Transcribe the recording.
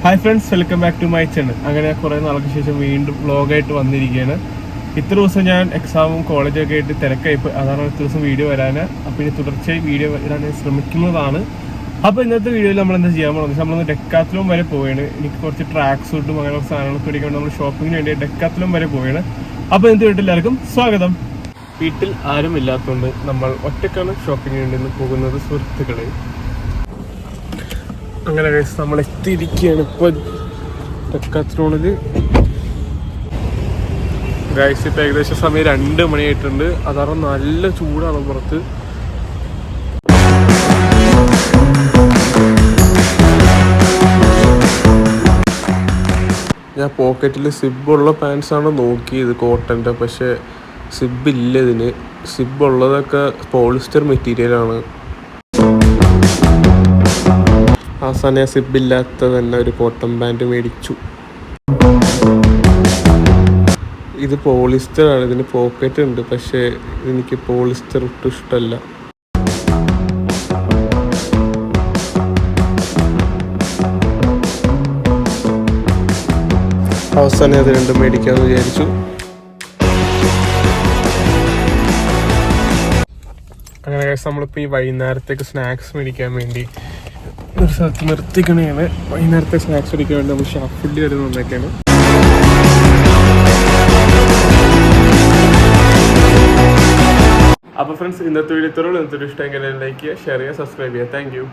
Hi friends, welcome back to my channel. അങ്ങനെ കുറേ നാൾക്ക് ശേഷം വീണ്ടും വ്ളോഗായിട്ട് വന്നിരിക്കുകയാണ്. ഇത്ര ദിവസം ഞാൻ എക്സാമും കോളേജൊക്കെ ആയിട്ട് തിരക്കായിപ്പോൾ, അതാണ് ഇത്ര ദിവസം വീഡിയോ വരാൻ. അപ്പോൾ ഇനി തുടർച്ചയായി വീഡിയോ വരാൻ ശ്രമിക്കുന്നതാണ്. അപ്പോൾ ഇന്നത്തെ വീഡിയോയിൽ നമ്മൾ എന്താ ചെയ്യാൻ പോകുന്നത്, നമ്മളൊന്ന് ഡെക്കാത്ലോൺ വരെ പോവുകയാണ്. എനിക്ക് കുറച്ച് ട്രാക്ക് സൂട്ടും അങ്ങനെ സാധനങ്ങളൊക്കെ മേടിക്കാൻ നമ്മൾ ഷോപ്പിങ്ങിന് വേണ്ടി ഡെക്കാത്ലോൺ വരെ പോവുകയാണ്. അപ്പോൾ ഇന്നത്തെ വീട്ടിൽ എല്ലാവർക്കും സ്വാഗതം. വീട്ടിൽ ആരും ഇല്ലാത്തതുകൊണ്ട് നമ്മൾ ഒറ്റക്കാണ് ഷോപ്പിങ്ങിന് വേണ്ടി പോകുന്നത് സുഹൃത്തുക്കളെ. അങ്ങനെ നമ്മൾ എത്തിയിരിക്കുകയാണ് ഇപ്പോൾ ഡെക്കാത്ലോണിൽ. ഗൈസ് ഇപ്പം ഏകദേശം സമയം 2 മണിയായിട്ടുണ്ട്. അതാണ് നല്ല ചൂടാണ് പുറത്ത്. ഞാൻ പോക്കറ്റിൽ സിബുള്ള പാൻസാണ് നോക്കിയത് കോട്ടൻ്റെ, പക്ഷേ സിബില്ല ഇതിന്. സിബുള്ളതൊക്കെ പോളിസ്റ്റർ മെറ്റീരിയലാണ്. അവസാനം സിബില്ലാത്ത തന്നെ ഒരു കോട്ടൺ പാൻറ് മേടിച്ചു. ഇത് പോളിസ്റ്റർ ആണ്, ഇതിന് പോക്കറ്റ് ഉണ്ട്, പക്ഷേ എനിക്ക് പോളിസ്റ്റർ ഒട്ടും ഇഷ്ടമല്ല. അവസാനം അത് രണ്ടും മേടിക്കാമെന്ന് വിചാരിച്ചു. അങ്ങനെ നമ്മളിപ്പോൾ ഈ വൈകുന്നേരത്തേക്ക് സ്നാക്സ് മേടിക്കാൻ വേണ്ടി ഒരു സ്ഥലത്ത് നിർത്തിക്കണേണ്. വൈകുന്നേരത്തെ സ്നാക്സ് മേടിക്കാൻ വേണ്ടി നമ്മൾ ഷാഫുള്ളി വരുന്ന ഒന്നൊക്കെയാണ്. അപ്പോൾ ഫ്രണ്ട്സ്, ഇന്നത്തെ വീഡിയോ ഇത്രയുള്ളൂ. ഇന്നത്തെ ഇഷ്ടമെങ്കിൽ ലൈക്ക് ചെയ്യുക, ഷെയർ ചെയ്യുക, സബ്സ്ക്രൈബ് ചെയ്യുക. Thank you.